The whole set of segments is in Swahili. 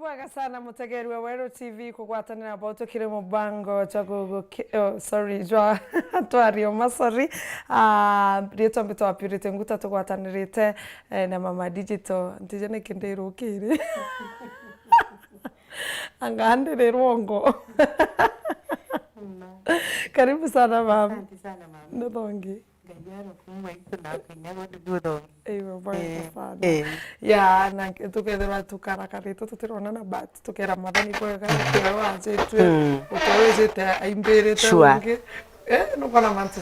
Bwaga sana mutegeri wa Wero TV kugwatanira boto kire mubango chago jwa twario masori rieto mbito wa Purity Nguta tugwatanirite na Mama Digital ntije nikindiro kire angande rongo karibu sana mama. Asante sana mama. Ndongi Gajaro kumwe kuna kinyago dudo. Eyo bwaga sana. Ya na tukethera tukarakarito tutirona na bat tukera mathani kwega kwa wanjitwe utawezete aimbirite ungi no kana mantu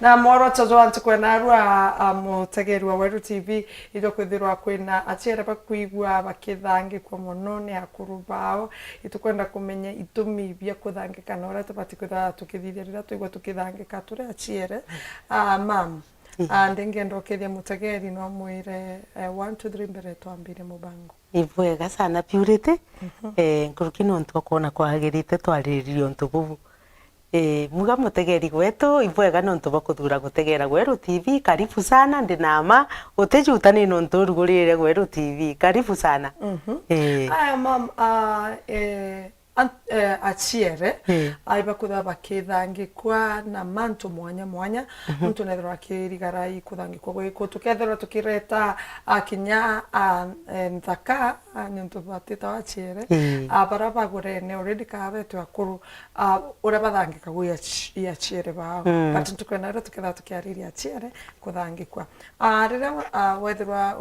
na moro chozo antu kwena arua mutegeri wa Wero TV ido kwithirwa kwina achiere bakuigwa bakithangi kwa muno ni akuru bao itukwenda kumenya itumi bia kuthangika na ora tubati kwitha tukithithirira tuigwa tukithangika turi achiere mam ndingenda ukithia mutegeri no mwire 1 2 3 mbere twambire mubango Ibwega sana Purity nkurukino ntwakona kwagirite twariririo ntububu muga mutegeri gwetu ibwega no ntubakuthura gutegera Wero TV karibu sana ndinama utejutani no nturugurire Wero TV karibu sana mam achiere aiba kutha bakithangikwa na mantu mwanya mwanya muntu nethera akirigara ikuthangikwa gwiko tukethera tukireta akinya nthaka nuntu batita wachiere bara bagurene already kabetu akuru ura bathangika gwi achiere bao but tukenera tuketha tukiariria achiere kuthangikwa rira wethera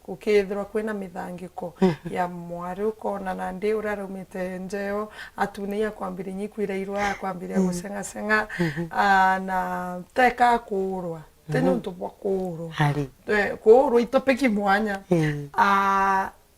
ukithira kwina mithangiko ya mwari ukona na ndi urarumite njeo atunia kwambire nyikwira irwa kwambire gusenga senga na teka kurwa teno ntobwa kurwa kurwa itopeki mwanya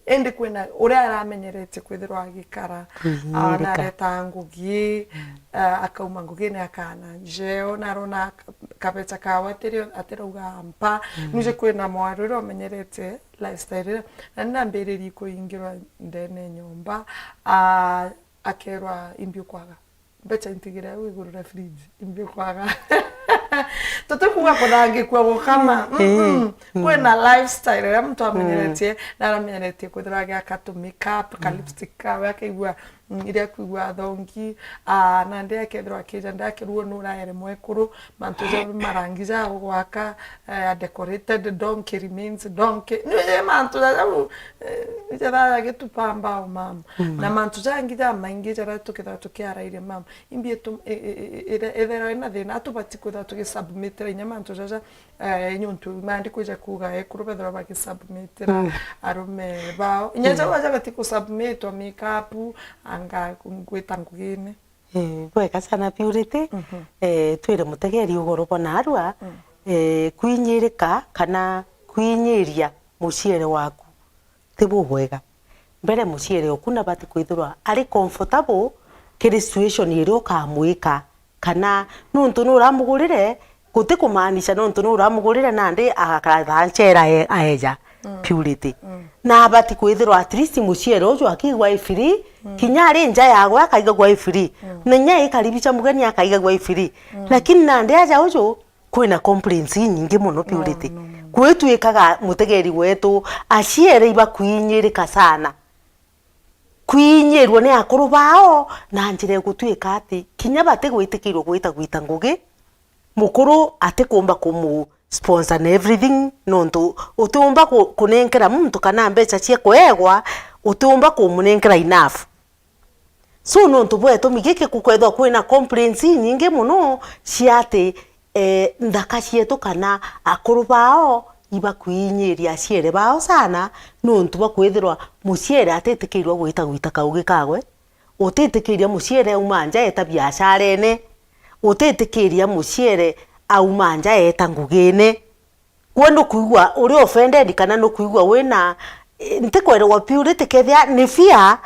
ende kwena uri aramenyerete kwithirwa agikara na reta ngugi akauma ngugi ne akana njeo narona kabecha kawa aterauga mpa nuje kwena mwaruro amenyerete lifestyle na nambiriri kuingirwa ndene nyumba akerwa imbio kwaga becha intigira wigurura fridge imbio kwaga tutukuga kuthangikwa gukama kwena lifestyle ya mtu amenyeretie na aramenyeretie kwithira gaka makeup ka lipstick kawe akaigua iria kuigua thongi na ndi akethirwa akija ndakiruo nuraere mwekuru mantu ja marangi ja gwaka decorated donkey remains donkey ni mantu ja ja gitupamba o mama na mantu ja ngija maingi ja tukitha tukiaraire mama imbietu ethera ina thina atubati kwitha tugisubmitira inya mantu ja nyuntu mandi kuja kuga ekuru bethera bagisubmitira arume bao inya ja bati kusubmit makeup anga ngwita ngugine bwega sana Purity twire mutegeri ugoro bona arua kwinyirika kana kwinyiria muciere waku tibu bwega mbere muciere okuna bati kwithirwa ari comfortable kiri situation iri ukamwika kana nuntu nuramugurire guti kumaanisha nuntu nuramugurire nandi akathanchera aeja Purity na bati kwithirwa at least muciere uju akigwa free kinyari nja yagwa akaiga gwa free nenya ikaribicha mugeni akaiga gwa free lakini nandi aja uju kwina complaints nyingi muno Purity kwetu ikaga mutegeri wetu aciere iba kwinyirika sana kwinyirwo ni akuru bao na njire gutwika ati kinya bate gwitikirwo gwita ngugi mukuru ate kumba kumu sponsor and everything nonto utumba kunenkera muntu kana mbecha cie kwegwa utumba kumunenkera enough so nonto bweto migike kukwethwa kwina complaints nyingi muno ciate ndaka cietu kana akuru bao iba kwinyiria ciere bao sana nonto bakwithirwa muciere atetikirwa gwita kaugi kagwe utetikiria muciere umanja eta biashara ene utetikiria muciere aumanja eta ngugine kwendo kuigwa uri offended kana no kuigwa wena ntikwera Purity kethia ni fear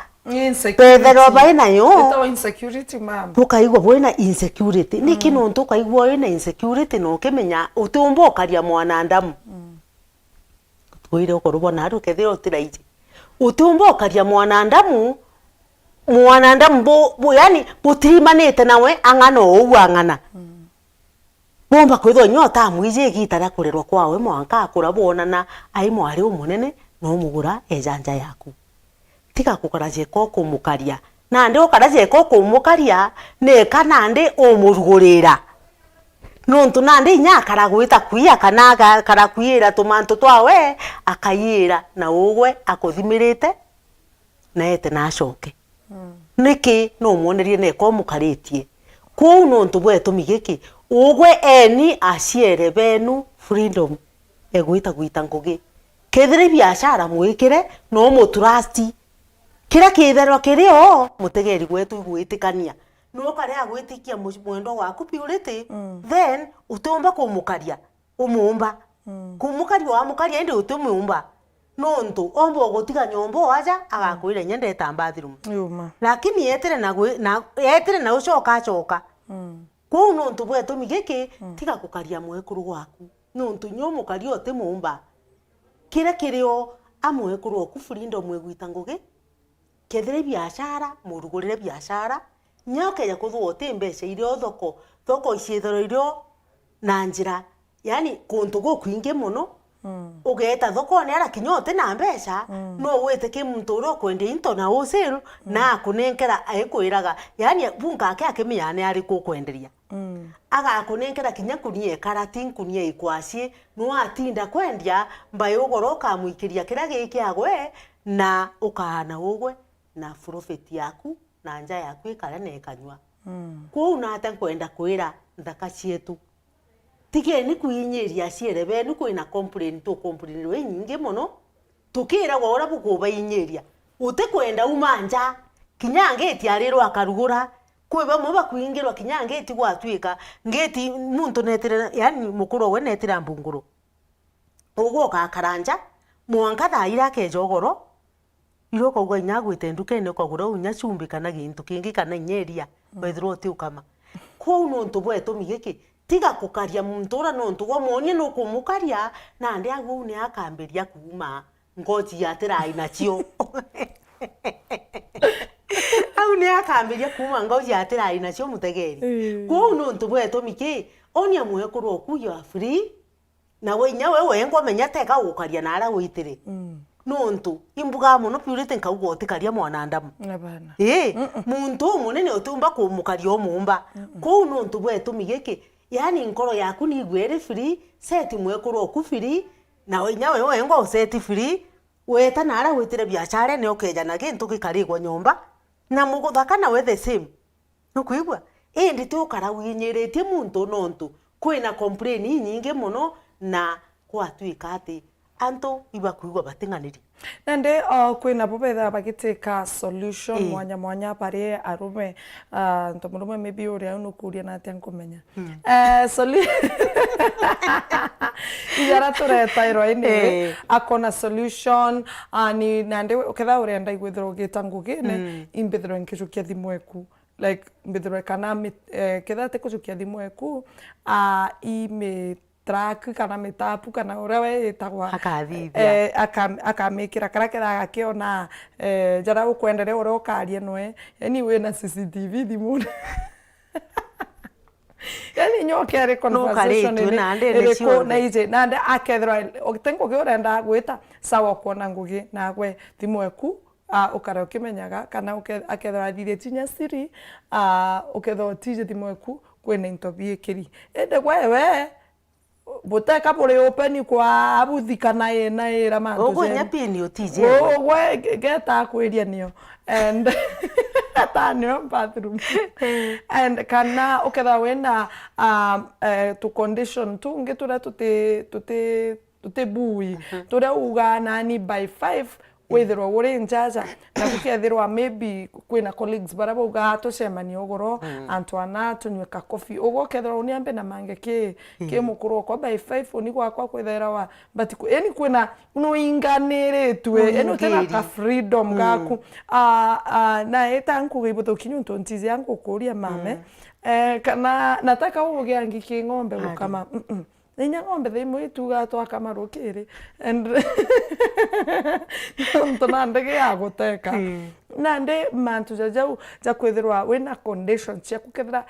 pedero baina yo insecurity mam tukaigwa wena insecurity niki no tukaigwa wena insecurity no kemenya utumbo karia mwana ndamu twire ukorubona aru kethia utiraije utumbo karia mwana ndamu bo yani butirimanite nawe angano uwangana bomba kwithwa nyota mwije gitara kurerwa kwawe mwanka akura bonana ai mwari umunene no mugura ejanja yaku tiga kukaraje ko kumukaria nande ukaraje ko kumukaria ne kanande omurugurira nontu nande nya karagwita kuia kana karakwira tumanto twawe akayira na ugwe akuthimirite na ete na acoke niki no muonerie ne ko mukaritie ku nontu bwetu migiki ugwe eni aciere benu freedom egwita ngugi kethire biashara mwikire no mutrasti kira kitherwa kirio mutegeri gwetu igwitikania no karea gwitikia mwendo waku purity then utomba kumukaria umumba kumukaria wa mukaria indi utumumba nontu ombo gutiga nyombo aja agakwire nyende tambathroom lakini yetere na ucoka ku nontu bwetu migiki tiga kukaria mwekuru gwaku nontu nyomukaria utimumba kira kirio amwekuru oku freedom mwegwita ngugi kethire biashara murugurire biashara nyoke ya kuthwo timbeca irio thoko iciethero irio na njira yani kuntu gukwingi muno ugeta thoko ne ara kinyote na mbeca no wete ke muntu ro kwende into na wholesale na kunenkera aikwiraga yani bunga ake akimiyane ari kukwenderia aga kunenkera kinya kunie karati kunie ikwasi no atinda kwendia mbaye ugoroka muikiria kira giki agwe na ukahana ugwe na profit yaku na nja yaku ikara na ikanywa ku na ata kwenda kwira ndaka cietu tige ni kuinyiria ciere benu kwina complain we nyingi muno tukira gora bukuba inyiria ute kwenda umanja kinyangeti arirwa akarugura kwiba muba kuingirwa kinyangeti gwatwika ngeti muntu netire yani mukuru we netira mbunguru ugo ka karanja mwanka thaira ke jogoro iroko gwa nyagwite ndukene kogura unya chumbi kana gintu kingi kana inyeria wethiro ti ukama ku nontu bwetu migiki tiga kukaria muntura nontu gwa monye no kumukaria na ndi agu ne akamberia kuma ngoji yatira inacio au ne akamberia kuma ngoji yatira inacio mutegeri ku nontu bwetu miki onia mwekuru okuyo free na we nyawe ngo menya teka gukaria na ara gwitire nontu imbuga muno purity nkaugo tikaria mwana ndamu abana muntu munene utumba kumukaria omumba ku nontu bwetu migiki yani nkoro yaku ni gwere free set mwekuru oku free na we ngo set free weta na ara gwitire biashara ne okeja na gintu gikarigwa nyomba na muguthaka na we the same nukuigwa ndi tukara winyeretie muntu nontu kwina complain nyingi muno na kwatwika ati anto ibakuigwa batinganiri nande kwina bobetha bagiteka solution mwanya pare arume ntomurume maybe uri unukuria na ati nkumenya solution ijara tureta iro ini akona solution ni nande uketha urenda igwithiro gitangugine imbithiro nkijukia thimu eku like mbithiro kana ketha te kujukia thimu eku track kana metapu kana urewe etagwa akamekira karakera akiona jara ukwendere ore ukarie noe yani we na CCTV thimu yani nyoke ari conversation ere na ije nande akethra otengo giorenda gwita sawa kuona ngugi na gwe thimu eku ukara ukimenyaga kana akethra thire tinya siri ukethra tije thimu eku kwena intobiekiri ende wewe boteka pore open kwa abuthika na era mantu ogo nyapini otije ogo geta kweria nio and atanio bathroom and kana uketha wena to condition tu ngetura tute bui tura uga nani by 5 wethirwa uri njaja na gukethirwa maybe kwina colleagues baraba uga tucemania ugoro Antoana tunyweka coffee ugo kethirwa uniambe na mange ke mukuru kwa by 5 oni gwakwa kwethera wa but eni kwina no inganiritwe eno tena ka freedom gaku na eta nkugibuto kinyunto ntizi yangu kuria mame kana nataka uge angiki ng'ombe gukama Ninya ng'ombe thimu ituga twakama rukiri and ntonande ya guteka nande mantu jajau ja kwithirwa wina conditions cia kukethira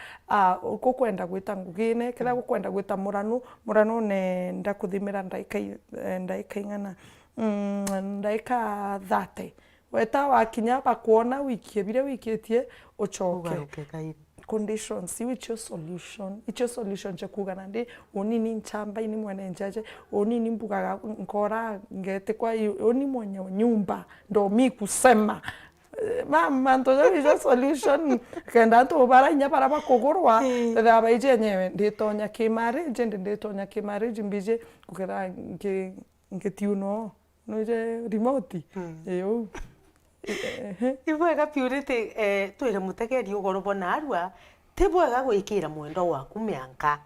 kukwenda gwita ngugine ketha gukwenda gwita muranu ne ndakuthimira ndaika ingana ndaika 30 weta wakinya bakuona wikie bire wikitie uchoke ugaruke kairi conditions iwicho solution cha kugana ndi onini nchamba ini mwene njaje onini mbuga nkora ngete kwa oni mwenye nyumba ndo mi kusema mama ntoja icho solution kenda to bara nya para bakogorwa da baije nyewe nditonya kimarriage nditonya kimarriage mbije kukera nke tiuno no je remote yo ibwega Purity twire mutegeri ugoro bona arua tibwega gwikira mwendo waku mianka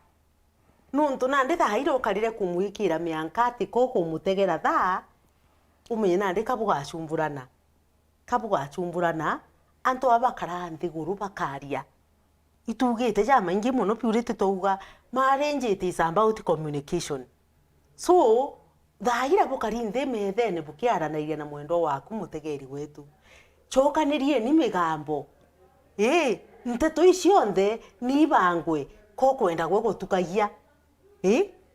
nuntu nandi thaire ukarire kumwikira mianka ati koko mutegera tha umenye nandi kabugacumburana anto abakara nthiguru bakaria itugite ja maingi muno Purity touga marrange is about communication so thaira bukari nthe methene bukiaranairia na mwendo waku mutegeri wetu chokanirie ni migambo nteto icio nthe ni bangwe ko kwenda gutukagia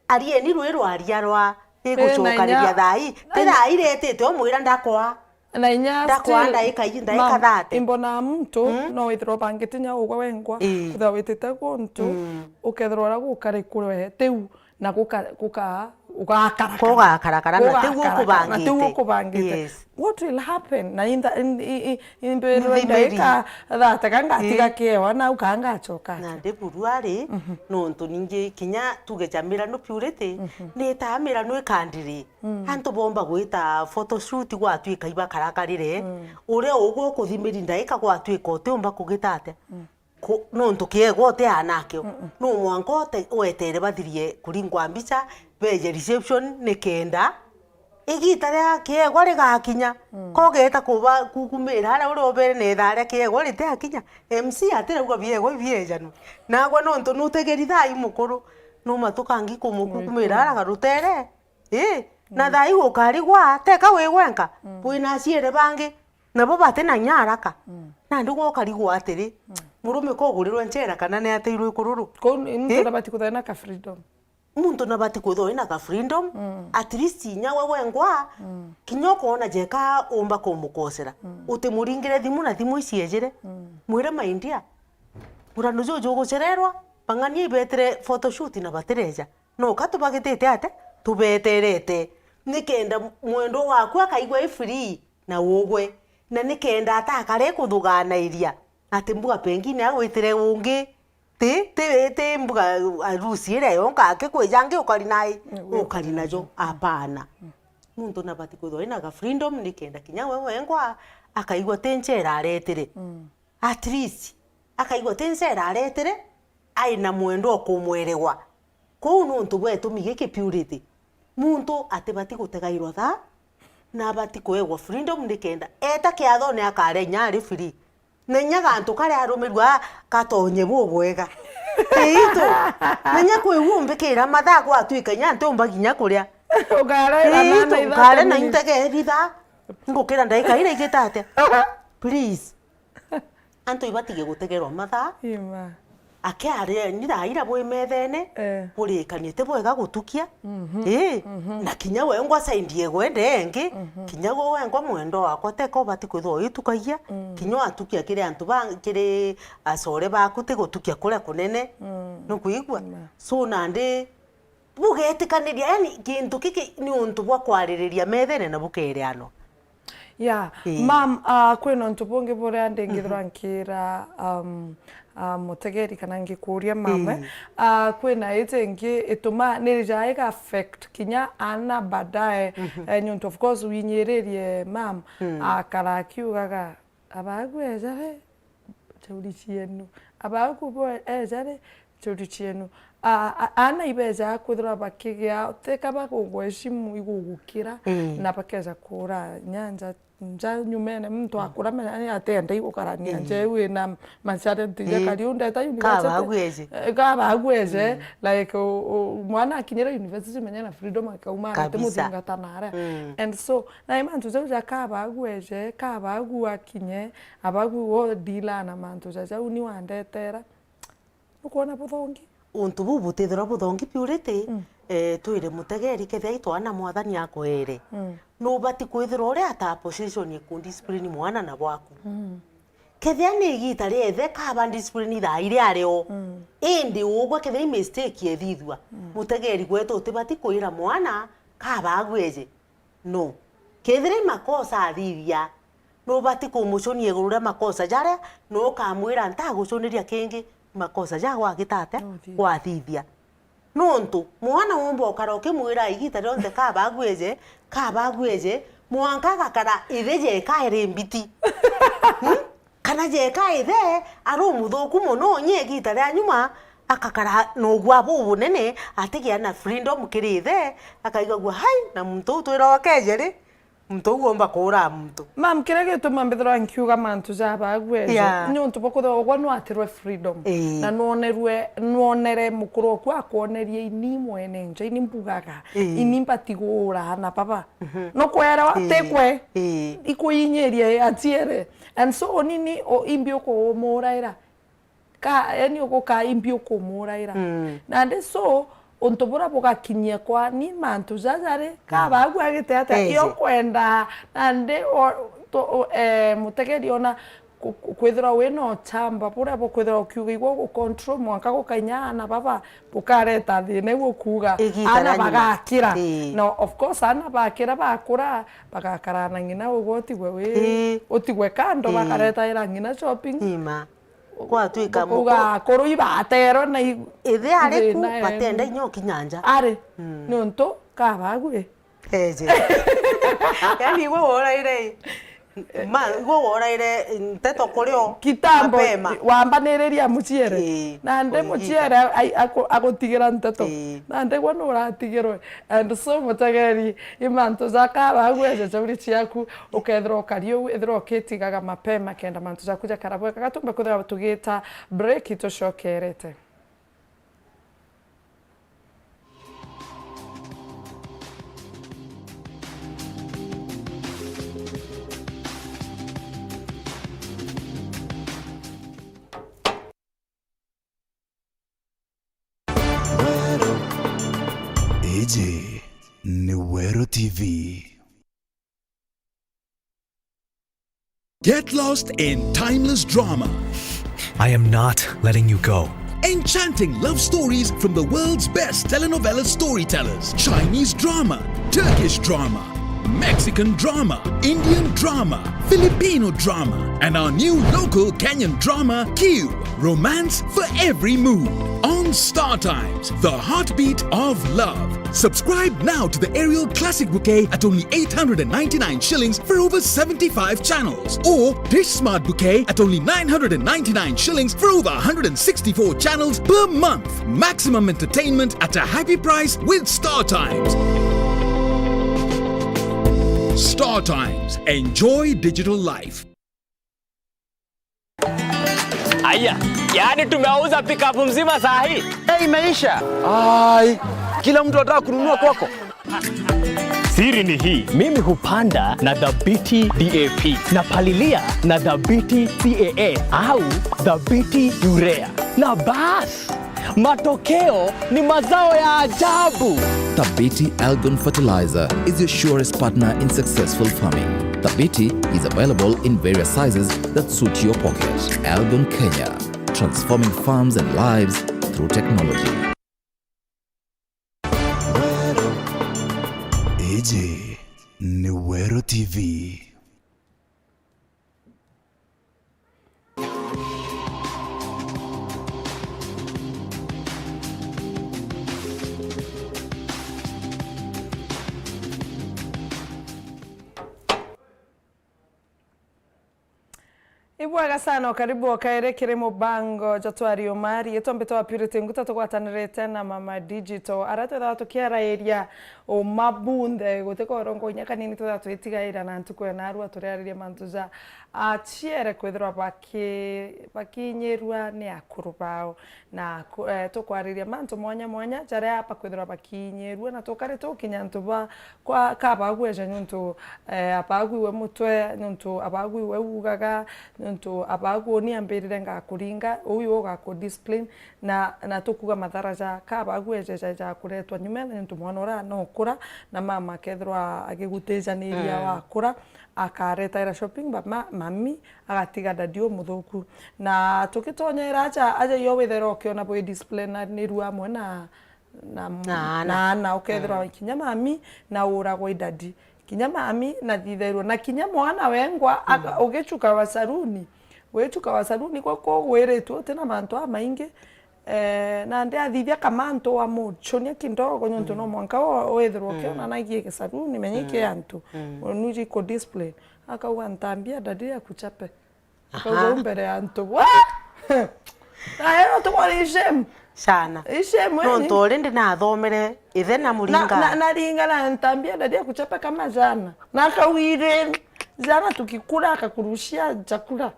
arie ni rwe rwaria rwa gucokaniria thai thai retete omwira ndakwa na inya ndakwa ndaika thate imbona mtu no withro bangitinya ugwa wengwa kutha witite guntu ukethro ra gukare kurwe teu na guka ugakarakara na tigu kubangite what will happen na in bero ndaika that kanga tiga kewa na ukanga choka na de buruari no nto ninge kinya tugejamira no Purity ne tamira no ikandiri anto bomba gwita photoshoot gwatu ikaiba karakarire ure ugo kuthimiri ndaika gwatu ikote umba kugitate no nto kiego te anakyo no mwanko te wetere bathirie kuringwa mbica beje reception ne kenda igita ria kiego rigakinya ko geta kuba kukumira ara uri obere ne thare kiego rite akinya MC atira uga biego biejanu nagwa no nto nutegeri thai mukuru no matukangi kumukumira ara garutere na thai gukari gwa teka wigwenka bwina ciere bangi nabo bate na nyaraka na ndugo kari gwa atiri murume ko gurirwe nchera kana ne ateirwe kururu ko muntu nabati kuthana ka freedom muntu nabati kuthona ka freedom at least nyawe wengwa kinyoko ona jeka umba kumukosera utimuringire thimu na thimu iciejire mwire maindia murano jojo gucererwa bangania ibetere photoshoot na batereja no katubagitete ate tubeterete nikenda mwendo waku akaigwa free na wogwe na nikenda atakare kuthugana iria ati mbuga pengine agwitire ungi te mbuga arusiire yonka ake kwejange ukari najo apana muntu nabati kuthoina ga freedom nikenda kinya wewe ngwa akaigwa tenchera aretire at least akaigwa tenchera aretire aina mwendo okumwerewa ko nuntu bwetu migeke Purity muntu atibati gutegairwa tha na bati kwegwa freedom nikenda eta kiathone akare nyari free nenya gantu kare arumirwa katonye bubwega teito nenya kwiwumbikira mathago atwikanya ntumba ginya kuria ukare na intege ritha ngukira ndaika ire igitate please antu ibatige gutegerwa matha akiare niraira bwe methene burikanite bwega gutukia na kinya wengwa saindie gwende engi kinya wengwa mwendo wakwa teko bati kwitho itukagia kinya atukia kire antu kire asore bakute gutukia kure kunene no kuigwa so nande bugetikaniria yani kintu kiki ni untu bwa kwaririria methene na bukereano mam kwino ntubungi buria ndingithira nkira mutegeri kana ngikuria mame kwina itengi ituma nirija ika affect kinya ana badaye nyuntu of course winyererie mam akara kiugaga abagu ejare churi chienu abagu bo ejare churi chienu ana ibeja kuthira bakigia tekaba kugweshimu igugukira na bakeza kura nyanja nja nyumene mtu akura mena atenda igukarania nje wina machare tije kariunda ta university kaba agweze like mwana akinyira university menya na freedom akauma ate muthinga tanara and so na imantu za kaba agweze kaba agu akinye abagu wo dila na mantu za uni wandetera ukona buthongi untu bubu tethera buthongi Purity twire mutegeri kethia itwana mwathani akwere no bati kwithira uri ata position ku discipline mwana na bwaku kethia ni gita riethe kaba discipline thaire areo indi ugwa kethia mistake ethithwa mutegeri gwetu tibati kwira mwana kaba agweje no kethia makosa athithia no bati kumuconie gurura makosa jare no kamwira ntagucuniria kingi makosa ja gwagitate gwathithia nontu mwana wombo karoke mwira igita ronte kaba agweje mwanka gakara itheje kaire mbiti kana je kaithe aro muthuku muno nye igita ria nyuma akakara no gwa bubu nene atigia na freedom kirithe akaigagwa hai na muntu twira keje muntu ugomba kura muntu mam kirege to mambethora nkiuga mantu za bagweje nyontu bokotho ogwa no atirwe freedom na nuonere mukuru oku akonerie ini mwene nje ini mbugaga ini mpatigura na papa no kwera tekwe ikuyinyerie atiere and so onini o imbio ko moraira ka yani okoka imbio ko moraira na de so ontobora boga kinyia kwa ni mantu zazare ka bagu agite ata iyo kwenda ande mutegeri ona kwithira wino chamba pura bo kwithira ukiuga igwo go control mwanka go kanyana baba bukareta thine gwo kuga ana bagakira no of course ana bakira bakura bagakarana ngina ugoti we otigwe kando bakareta ira ngina shopping ima kwa tuika muga koro ibatero na ithe ari ku batenda inyoki nyanja ari nonto kabagwe eje yani wo ora ire ma wo ora ire nteto kurio kitambo wambanereria muciere na nde muciere agotigira nteto na nde wono uratigirwe and so mutegeri imanto zakabagwe je chaburi ciaku ukethro kario ethro ketigaga mapema kenda manto zakuja karabwe kagatumba kuthira tugita break itoshokerete Newero TV. Get lost in timeless drama. I am not letting you go. Enchanting love stories from the world's best telenovela storytellers. Chinese drama, Turkish drama, Mexican drama, Indian drama, Filipino drama, and our new local Kenyan drama, Q. Romance for every mood. On Star Times, the heartbeat of love. Subscribe now to the Ariel Classic Bouquet at only 899 shillings for over 75 channels. Or Dish Smart Bouquet at only 999 shillings for over 164 channels per month. Maximum entertainment at a happy price with Star Times. Star Times. Enjoy digital life. Aya, yani tumeuza pickup mzima saa hii. Imeisha. Ai, kila mtu anataka kununua kwako. Siri ni hii, mimi hupanda na Dhabiti DAP, na palilia na Dhabiti CAA au Dhabiti Urea. Na bas, matokeo ni mazao ya ajabu. Dhabiti Algon Fertilizer is your surest partner in successful farming. Dhabiti is available in various sizes that suit your pocket. Algon Kenya, transforming farms and lives through technology. AJ Newero TV. Ibwaga sana karibu wakaerekere mubango jatwari omari etombeto wa Purity nguta tugwatanirete na Mama Digital aratwetha tukiara area o mabunde guteko rongo nyaka nini twetha twitigaira na ntuko na arua turiaririe mantuza achiere kwethira bakinyerua ni akuru bao na tukwariria mantu mwanya jare apa kwethira bakinyerua na tukare tukinya ntuba kwa kaba gweje nyuntu apagwiwe mutwe nyuntu abagwiwe ugaga nyuntu nontu abaguo ni ambirire ngakuringa uyu ugako discipline na tukuga matharaja ka abaguo ejeja kuretwa nyume nontu mwana ora no kura na mama kethwa agigutejaniria wakura akaretaira shopping ba mami agatiga dadio muthuku na tukitonyera aja yo withero kiona boy discipline ni ruwa mwana na ukethwa kinya mami na uragwa idadi kinya mami na thitherwo na kinya mwana wengwa ugichuka wa saruni wechuka wa saruni kwa gwiritwo tena mantu amaingi na ndi athithia kamanto wa muchonia kindogo nyonto no mwanka wethirwo kiona nagie saruni menyike antu nuji ko display akauga ntambia dadi ya kuchape akauga mbere antu wa na ero to shame sana no ntore ndi na thomere ithe na muringa na ringa na ntambia dadi ya kuchapa kama jana na kawire jana tukikula akakurushia chakula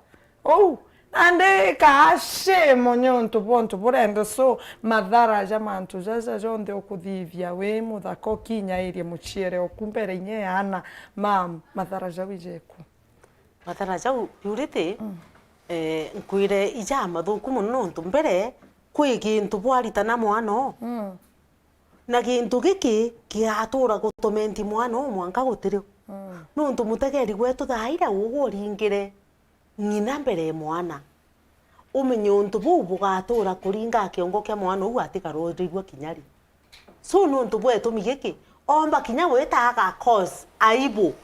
ande kashe monyonto bonto burendo so madhara jamantu jaja jonde okuthithia we muthako kinya irie muchiere okumbere inye ana madhara jawijeku madhara jau purity nkuire ijama thuku muno ntu mbere kwi gintu bwarita na mwana na gintu giki kiatura gutomenti mwana mwanka gutirio nuntu mutegeri gwetu thaira uguo ringire ngina mbere mwana umenye untu bu bugatura kuringa kiongo kia mwana u atikarorigwa kinyari so nuntu bwetu migiki omba kinya wetaga cause aibu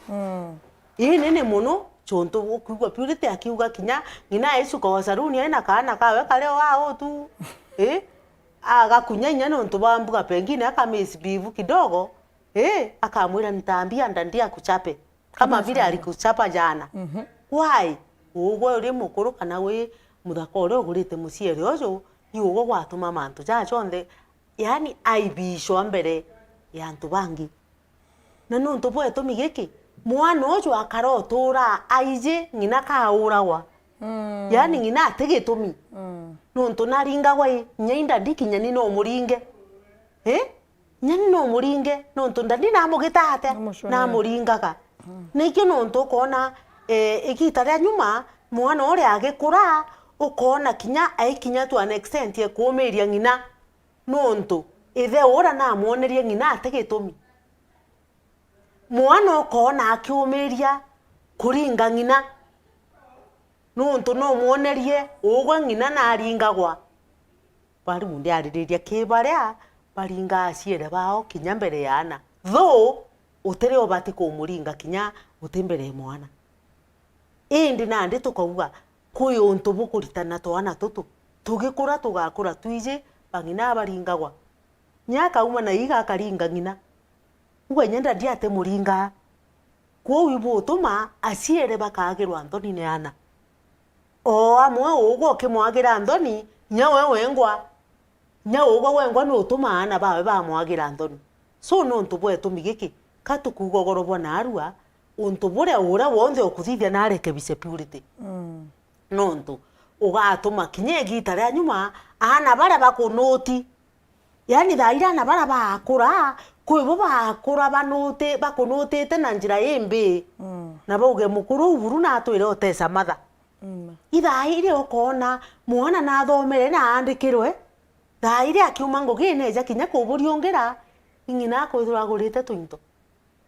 nene muno chonto kuigwa purity akiuga kinya ngina Yesu kwa saruni ena kana kawe kale wao tu agakunyanya nonto bambuga pengine akamisibivu kidogo akamwira nitambia ndandia kuchape kama vile alikuchapa jana why ugo uri mukuru kana we muthako uri ugurite muciere ucio yugo gwatuma mantu ja chonde yani aibisho mbere ya antu bangi na nonto bwetu migiki mwana ucio akarotura aije ngina kauragwa yani ngina atigitumi nonto naringagwa nyainda ndikinyani no muringe nyani no muringe nonto ndandi namugitate na muringaga nikyo nonto kona igita ria nyuma mwana uri agikura ukona kinya aikinya to an extent ye kuumiria ngina nonto ithe ura na muonerie ngina atigitumi mwana ukona akiumiria kuringa ngina nonto no muonerie ugwa ngina na aringagwa bari mundi aririria kibaria baringa aciere bao kinya mbere yana tho utere obati kumuringa kinya utimbere mwana indi nandi tukauga kwi untu bukuritana twana tutu tugikura tugakura twije bangina baringagwa nyaka uma na iga karinga ngina uwe nyenda ndiate muringa kwo wibu tuma aciere bakagirwa Anthony ne ana amwe ugo kimwagira Anthony nyawe wengwa no tuma ana bawe bamwagira Anthony so no ntu bwetu migiki katukugogorobwa na arua untu bure ura wonde okuthithia na rekebise purity nontu ugatuma kinye gita ria nyuma ana bara bakunoti yani thaira na bara bakura kwibo bakura banote bakunotete na njira yembe na bauge mukuru uburu na atwire otesa matha ithaire ukona mwana na thomere na andikirwe thaire akiuma ngogine ja kinya kuburiongira ingina kwithura gurite twinto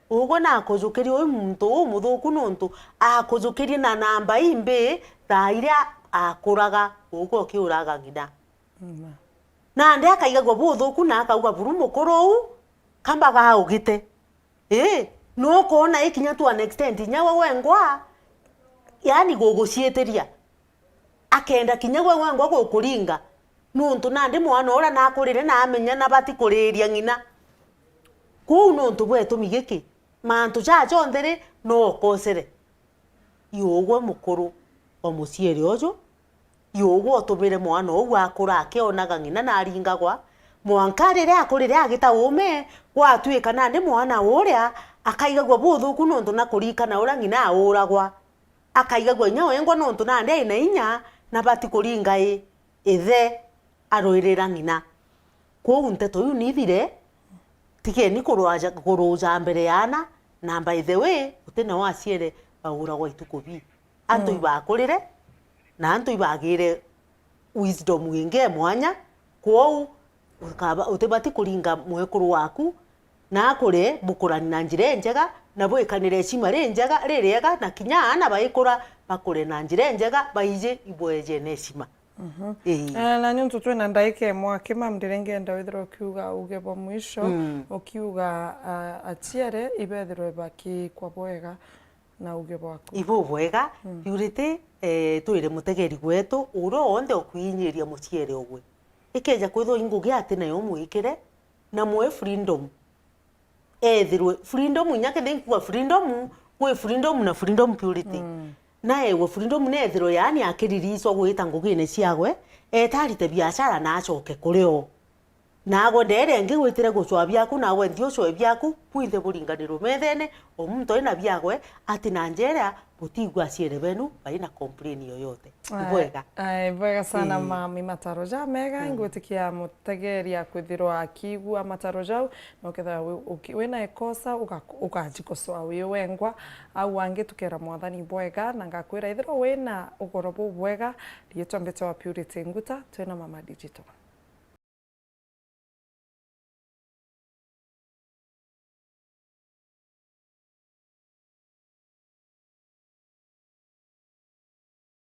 ugo na kujukiria uyu muntu muthuku nontu akujukiria na namba imbe thaire akuraga ugo kiuraga ngina na ndi akaigagwa buthuku na akauga buru mukuru kambaga ugite no kona ikinya to an extent nyawe wengwa yani gogocieteria akenda kinya wengwa gukuringa nontu nandi mwana ora na kurire na amenya na bati kuriria ngina ku nontu bwetu migiki mantu ja chondere no kosere yogwa mukuru omuciere ojo yogwa otumire mwana ogwa akura akionaga ngina na aringagwa mwankarire akurire agita ume gwatwika nandi mwana uria akaigagwa buthuku nontu na kurikana ura ngina auragwa akaigagwa nyawe ngwa nontu nandi aina inya na bati kuringa ithe aroirira ngina kwo nteto yu nithire tikeni kuruja mbere yana na by the way utena waciere bauragwa ituko bi antu ibakurire na antu ibagire wisdom winge mwanya kwou ukaba utebati kuringa mwekuru waku na kure bukurani na njire njega na bwekanire cima renjega ririega na kinya ana baikura bakure na njire njega baije ibweje necima na nyuntu twina ndaike mwake mamndirengenda withira ukiuga uge bwa mwisho ukiuga aciare ibethirwe baki kwa bwega na uge bwaku ibo bwega Purity twire mutegeri gwetu uro onde okuinyiria muciere ogwe ikeja kwithwo ingugi ati nayo mwikire na mwe freedom ethirwe freedom nyake ndikuwa freedom kwe freedom na freedom Purity na ewe freedom ne ethirwe yani akiririswa gwita ngugine ciagwe etarite biashara na acoke kureo nago ndere ngi gwitire gucwa byaku nawe ndio cwa byaku puinde buringaniro methene omuntu ina byagwe ati na njera butigwa ciere benu baina complain yoyote ibwega bwega sana mami mataro ja mega ingwitikia mutegeria kwithirwa akigua mataro jau no ketha wina ekosa ukajikosoa wi wengwa au wangi tukera mwathani bwega na ngakwira ithirwa wina ugoro bwega rietwa mbeto wa Purity Nguta twina Mama Digital.